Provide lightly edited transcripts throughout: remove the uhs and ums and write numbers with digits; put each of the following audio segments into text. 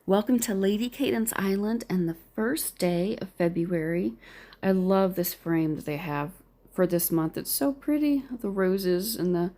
Welcome to Lady Cadence Island and the first day of February. I love this frame that they have for this month. It's so pretty. The roses and the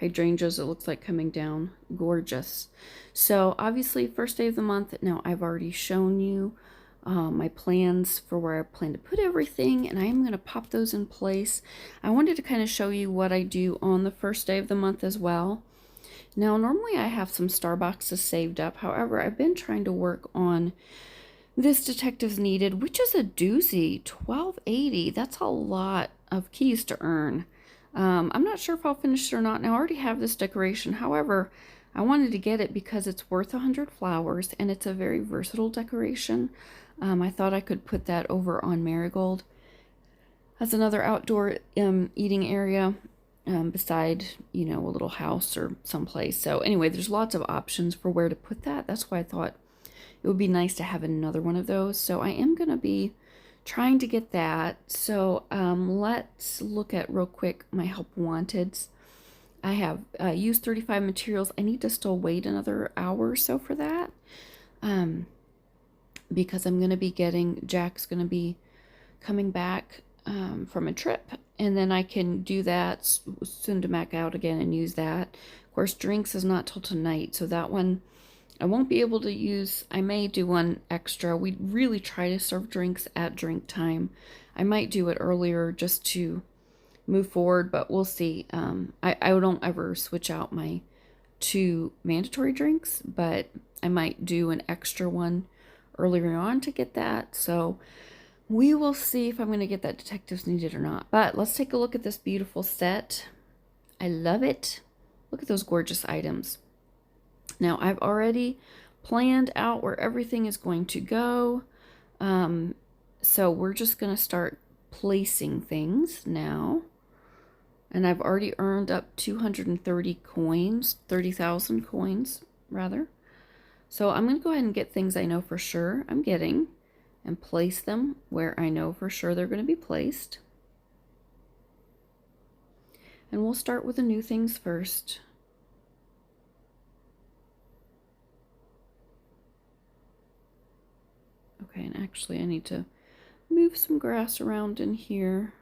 hydrangeas, it looks like coming down. Gorgeous. So obviously first day of the month. Now I've already shown you my plans for where I plan to put everything, and I am going to pop those in place. I wanted to kind of show you what I do on the first day of the month as well. Now, normally I have some star boxes saved up. However, I've been trying to work on this Detectives Needed, which is a doozy, $12.80. That's a lot of keys to earn. I'm not sure if I'll finish it or not. Now, I already have this decoration. However, I wanted to get it because it's worth 100 flowers and it's a very versatile decoration. I thought I could put that over on Marigold as another outdoor eating area. Beside, a little house or someplace. So anyway, there's lots of options for where to put that. That's why I thought it would be nice to have another one of those. So I am going to be trying to get that. So let's look at real quick my help wanteds. I have used 35 materials. I need to still wait another hour or so for that. Because I'm going to be Jack's going to be coming back from a trip, and then I can do that, send him back out again and use that. Of course, drinks is not till tonight, so that one I won't be able to use. I may do one extra. We really try to serve drinks at drink time. I might do it earlier just to move forward, but we'll see. I don't ever switch out my 2 mandatory drinks, but I might do an extra one earlier on to get that. So we will see if I'm going to get that Detectives Needed or not. But let's take a look at this beautiful set. I love it. Look at those gorgeous items. Now, I've already planned out where everything is going to go. So we're just going to start placing things now. And I've already earned up 230 coins, 30,000 coins, rather. So I'm going to go ahead and get things I know for sure I'm getting and place them where I know for sure they're going to be placed. And we'll start with the new things first. Okay, and actually I need to move some grass around in here.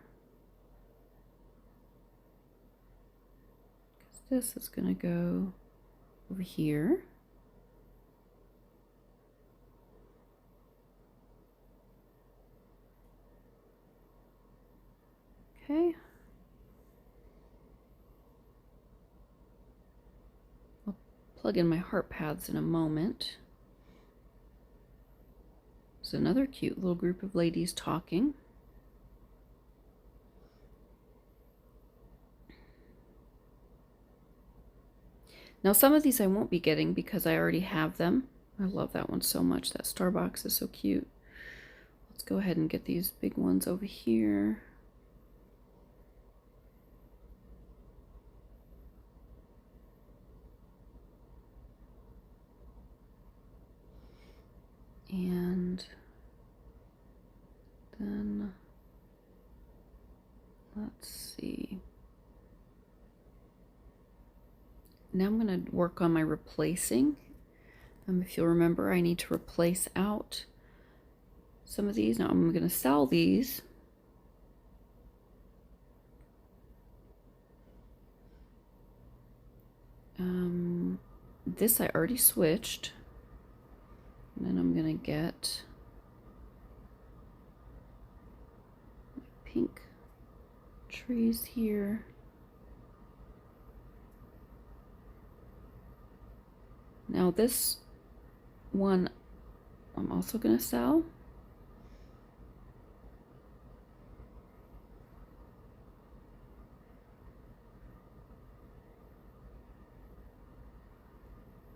This is going to go over here. Okay. I'll plug in my heart paths in a moment. There's another cute little group of ladies talking. Now, some of these I won't be getting because I already have them. I love that one so much. That star box is so cute. Let's go ahead and get these big ones over here. And then let's see. Now I'm going to work on my replacing. If you'll remember, I need to replace out some of these. Now I'm going to sell these. This I already switched. And then I'm going to get pink trees here. Now this one I'm also going to sell.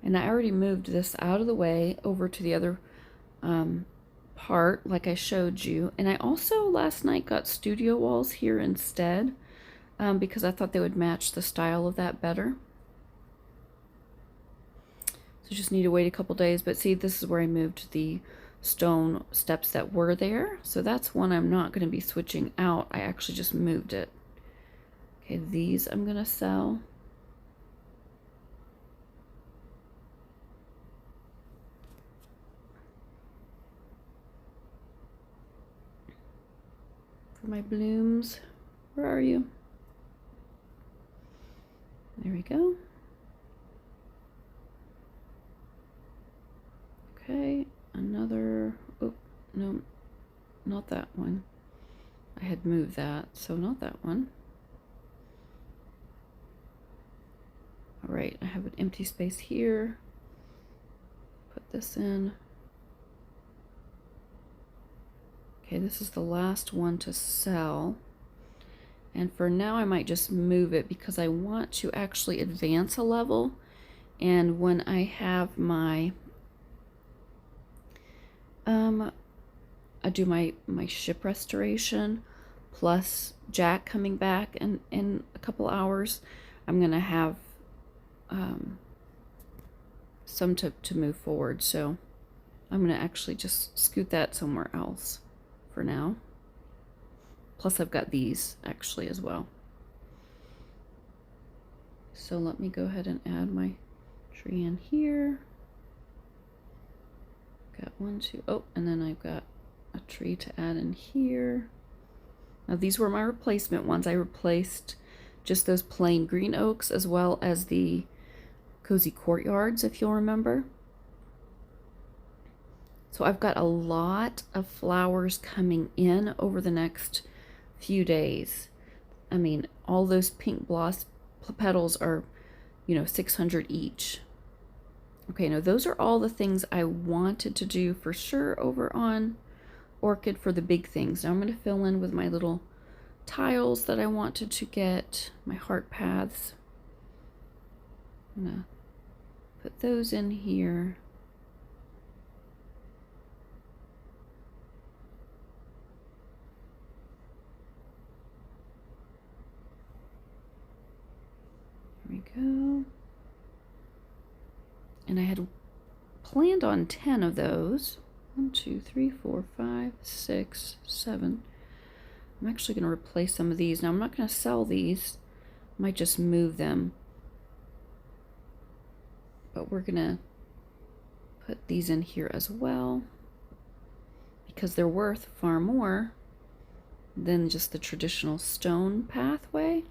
And I already moved this out of the way over to the other part like I showed you. And I also last night got studio walls here instead because I thought they would match the style of that better. So just need to wait a couple days. But see, this is where I moved the stone steps that were there. So that's one I'm not going to be switching out. I actually just moved it. Okay, these I'm going to sell. for my blooms. Where are you? There we go. Okay, another, oh, no, not that one. I had moved that, so not that one. All right, I have an empty space here. Put this in. Okay, this is the last one to sell. And for now, I might just move it because I want to actually advance a level. And when I have my, I do my ship restoration plus Jack coming back in a couple hours, I'm gonna have some to move forward. So I'm gonna actually just scoot that somewhere else for now. Plus I've got these actually as well. So let me go ahead and add my tree in here. Got 1, 2, oh, and then I've got a tree to add in here. Now these were my replacement ones. I replaced just those plain green oaks as well as the cozy courtyards, if you'll remember. So I've got a lot of flowers coming in over the next few days. I mean, all those pink blossom petals are, 600 each. Okay, now those are all the things I wanted to do for sure over on Orchid for the big things. Now I'm going to fill in with my little tiles that I wanted to get, my heart paths. I'm going to put those in here. There we go. And I had planned on 10 of those. 1, 2, 3, 4, 5, 6, 7. I'm actually going to replace some of these. Now I'm not going to sell these. I might just move them. But we're going to put these in here as well, because they're worth far more than just the traditional stone pathway.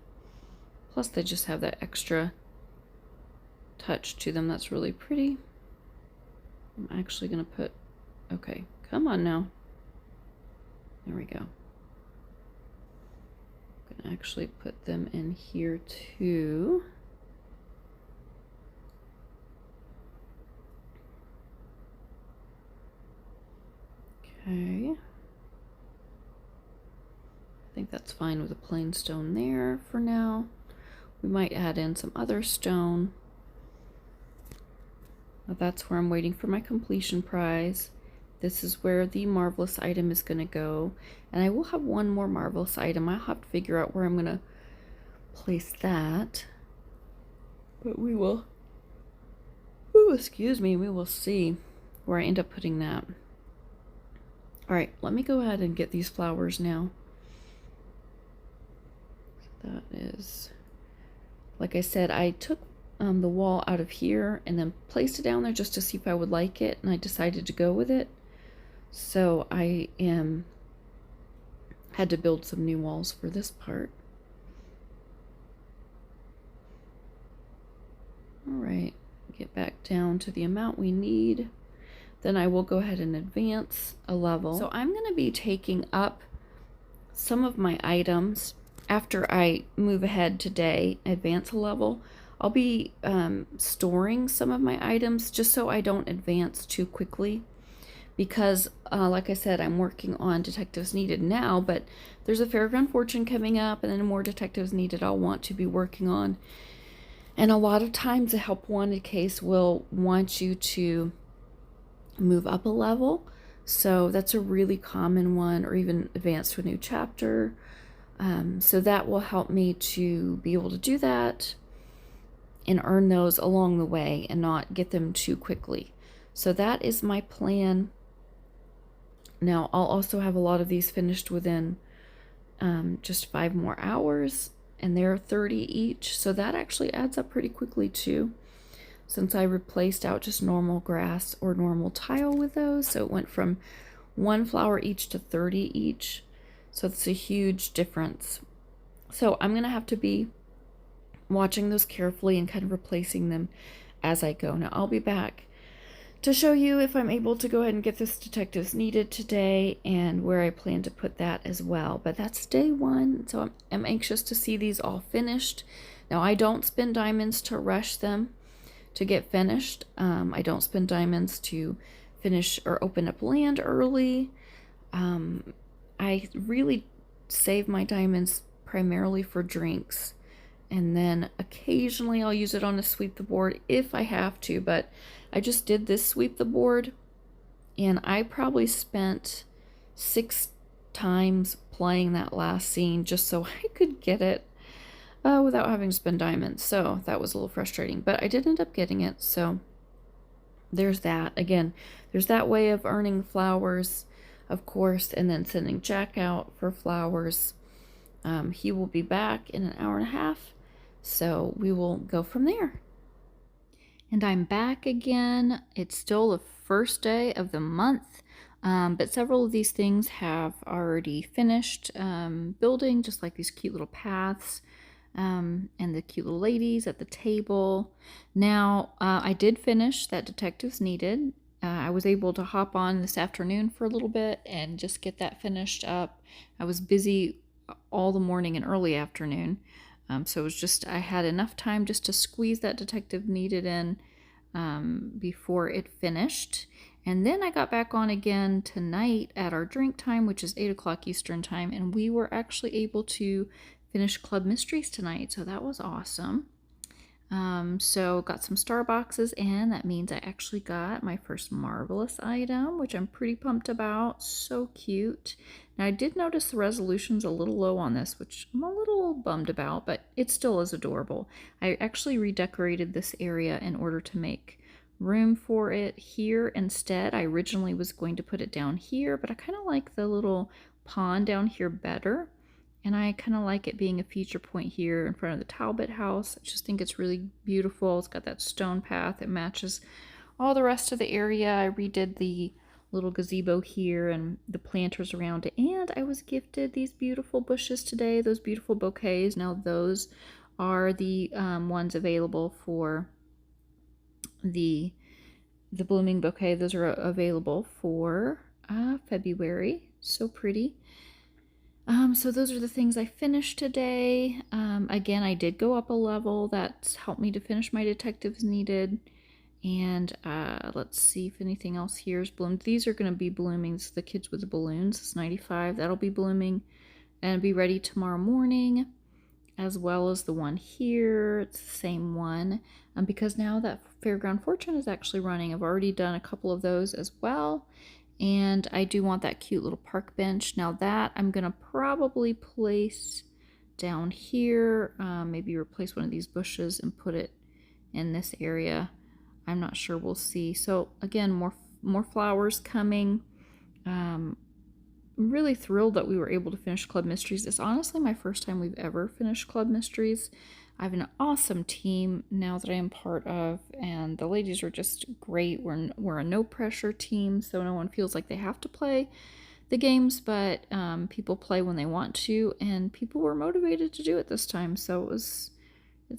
Plus they just have that extra touch to them that's really pretty. I'm actually going to put, okay, come on now. There we go. I'm going to actually put them in here too. Okay. I think that's fine with a plain stone there for now. We might add in some other stone. Now that's where I'm waiting for my completion prize. This is where the marvelous item is going to go. And I will have one more marvelous item. I'll have to figure out where I'm going to place that. But we will, ooh, excuse me, we will see where I end up putting that. All right, let me go ahead and get these flowers now. So that is, like I said, I took the wall out of here and then placed it down there just to see if I would like it, and I decided to go with it. So I had to build some new walls for this part. All right, get back down to the amount we need. Then I will go ahead and advance a level. So I'm going to be taking up some of my items after I move ahead today, advance a level. I'll be storing some of my items just so I don't advance too quickly, because like I said, I'm working on Detectives Needed now, but there's a Fairground Fortune coming up, and then more Detectives Needed I'll want to be working on. And a lot of times a help wanted case will want you to move up a level, so that's a really common one, or even advance to a new chapter. So that will help me to be able to do that and earn those along the way and not get them too quickly. So that is my plan. Now I'll also have a lot of these finished within just 5 more hours, and they're 30 each, so that actually adds up pretty quickly too, since I replaced out just normal grass or normal tile with those. So it went from 1 flower each to 30 each. So it's a huge difference. So I'm going to have to be watching those carefully and kind of replacing them as I go. Now I'll be back to show you if I'm able to go ahead and get this detectives needed today and where I plan to put that as well. But that's day one, so I'm anxious to see these all finished. Now I don't spend diamonds to rush them to get finished. I don't spend diamonds to finish or open up land early. I really save my diamonds primarily for drinks, and then occasionally I'll use it on a sweep the board if I have to, but I just did this sweep the board and I probably spent 6 times playing that last scene just so I could get it without having to spend diamonds. So that was a little frustrating, but I did end up getting it. So there's that. Again, there's that way of earning flowers, of course, and then sending Jack out for flowers. He will be back in an hour and a half, so we will go from there. And I'm back again. It's still the first day of the month, but several of these things have already finished building, just like these cute little paths and the cute little ladies at the table. Now, I did finish that detectives needed. I was able to hop on this afternoon for a little bit and just get that finished up. I was busy all the morning and early afternoon. So it was just, I had enough time just to squeeze that detective needed in before it finished. And then I got back on again tonight at our drink time, which is 8 o'clock Eastern time. And we were actually able to finish Club Mysteries tonight. So that was awesome. So got some star boxes in. That means I actually got my first marvelous item, which I'm pretty pumped about. So cute. Now I did notice the resolution's a little low on this, which I'm a little bummed about, but it still is adorable. I actually redecorated this area in order to make room for it here instead. I originally was going to put it down here, but I kind of like the little pond down here better. And I kind of like it being a feature point here in front of the Talbot house. I just think it's really beautiful. It's got that stone path. It matches all the rest of the area. I redid the little gazebo here and the planters around it. And I was gifted these beautiful bushes today, those beautiful bouquets. Now those are the ones available for the blooming bouquet. Those are available for February. So pretty. So those are the things I finished today. Again, I did go up a level. That's helped me to finish my detectives needed. And let's see if anything else here is bloomed. These are going to be blooming. It's the kids with the balloons. It's 95. That'll be blooming and be ready tomorrow morning, as well as the one here. It's the same one. Because now that Fairground Fortune is actually running, I've already done a couple of those as well. And I do want that cute little park bench. Now that I'm going to probably place down here, maybe replace one of these bushes and put it in this area. I'm not sure, we'll see. So again, more flowers coming. I'm really thrilled that we were able to finish Club Mysteries. It's honestly my first time we've ever finished Club Mysteries. I have an awesome team now that I am part of, and the ladies are just great. We're a no pressure team, so no one feels like they have to play the games, but people play when they want to, and people were motivated to do it this time, so it's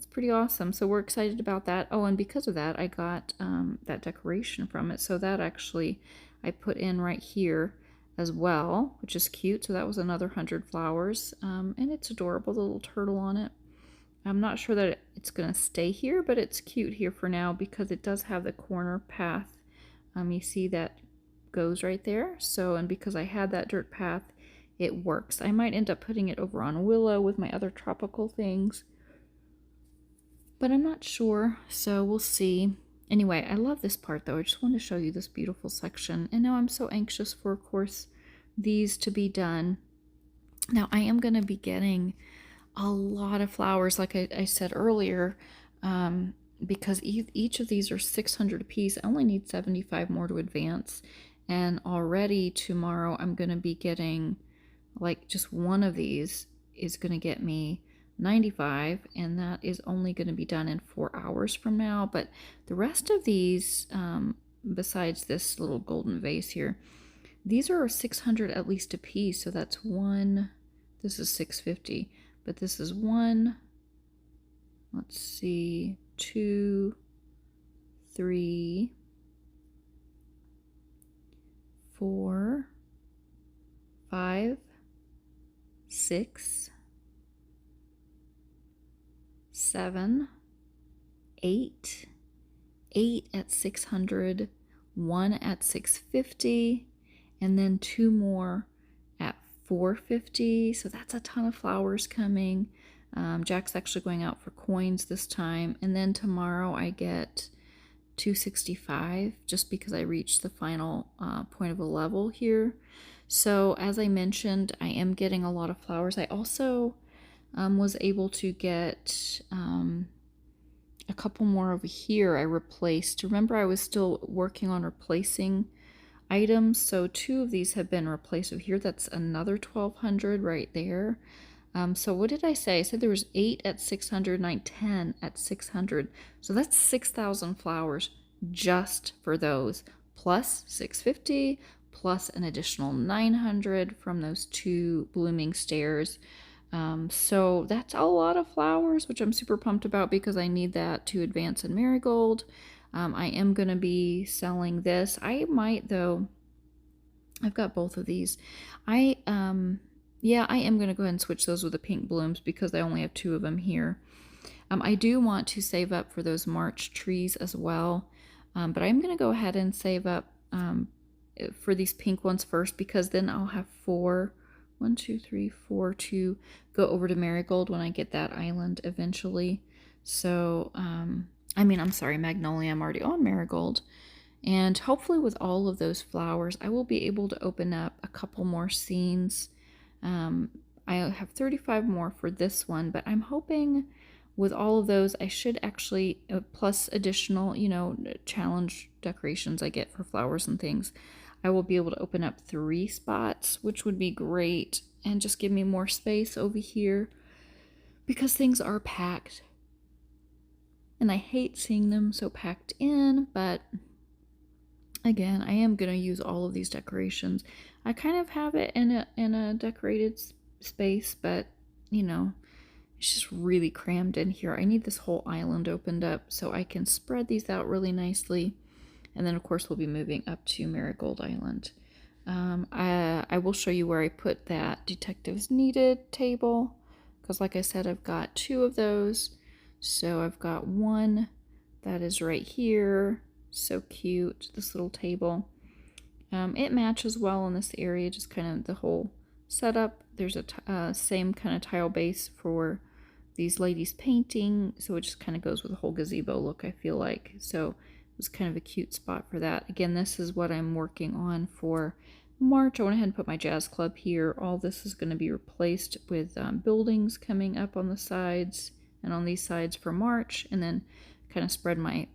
pretty awesome. So we're excited about that. Oh, and because of that, I got that decoration from it. So that actually I put in right here as well, which is cute. So that was another 100 flowers, and it's adorable, the little turtle on it. I'm not sure that it's going to stay here, but it's cute here for now because it does have the corner path. You see that goes right there. So, and because I had that dirt path, it works. I might end up putting it over on Willow with my other tropical things, but I'm not sure, so we'll see. Anyway, I love this part though. I just want to show you this beautiful section, and now I'm so anxious for, of course, these to be done. Now I am going to be getting a lot of flowers, like I said earlier, because each of these are 600 a piece. I only need 75 more to advance, and already tomorrow I'm going to be getting, like, just one of these is going to get me 95, and that is only going to be done in 4 hours from now. But the rest of these, besides this little golden vase here, These are 600 at least a piece, so that's one. This is 650, but this is one. Let's see, 2, 3, 4, 5, 6, 7, 8, 8 at 600, 1 at 650, and then 2 more at 450. So that's a ton of flowers coming. Jack's actually going out for coins this time, and then tomorrow I get 265 just because I reached the final point of a level here. So as I mentioned, I am getting a lot of flowers. I also was able to get a couple more over here I replaced. Remember, I was still working on replacing items, so 2 of these have been replaced over here. That's another 1200 right there. So what did I say? I said there was 8 at 600, 9, 10 at 600. So that's 6,000 flowers just for those, plus 650, plus an additional 900 from those 2 blooming stairs. So that's a lot of flowers, which I'm super pumped about because I need that to advance in Marigold. I am going to be selling this. I might, though, I've got both of these. Yeah, I am going to go ahead and switch those with the pink blooms because I only have 2 of them here. I do want to save up for those March trees as well, but I'm going to go ahead and save up for these pink ones first because then I'll have 4, 1, 2, 3, 4 to go over to Marigold when I get that island eventually. So, I'm sorry, Magnolia, I'm already on Marigold. And hopefully with all of those flowers, I will be able to open up a couple more scenes. I have 35 more for this one, but I'm hoping with all of those, I should actually, plus additional, challenge decorations I get for flowers and things, I will be able to open up 3 spots, which would be great, and just give me more space over here because things are packed. And I hate seeing them so packed in, but again, I am going to use all of these decorations. I kind of have it in a decorated space, but it's just really crammed in here. I need this whole island opened up so I can spread these out really nicely. And then of course we'll be moving up to Marigold Island. I will show you where I put that Detectives Needed table because like I said, I've got 2 of those. So I've got one that is right here. So cute, this little table. It matches well in this area, just kind of the whole setup. There's a same kind of tile base for these ladies painting, so it just kind of goes with the whole gazebo look, I feel like. So it was kind of a cute spot for that. Again, this is what I'm working on for March. I went ahead and put my jazz club here. All this is going to be replaced with buildings coming up on the sides and on these sides for March, and then kind of spread my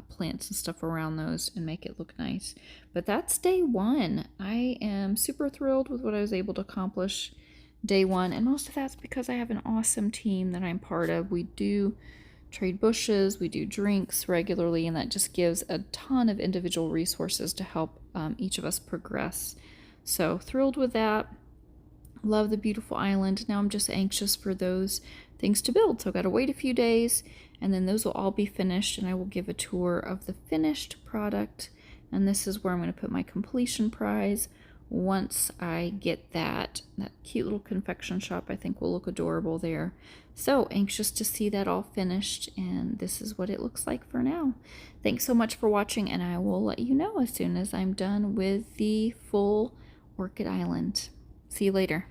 plants and stuff around those and make it look nice. But that's day 1. I am super thrilled with what I was able to accomplish day 1, and most of that's because I have an awesome team that I'm part of. We do trade bushes, we do drinks regularly, and that just gives a ton of individual resources to help each of us progress. So thrilled with that. Love the beautiful island. Now I'm just anxious for those things to build. So I've got to wait a few days and then those will all be finished and I will give a tour of the finished product. And this is where I'm going to put my completion prize. Once I get that cute little confection shop, I think will look adorable there. So anxious to see that all finished, and this is what it looks like for now. Thanks so much for watching, and I will let you know as soon as I'm done with the full Orchid Island. See you later.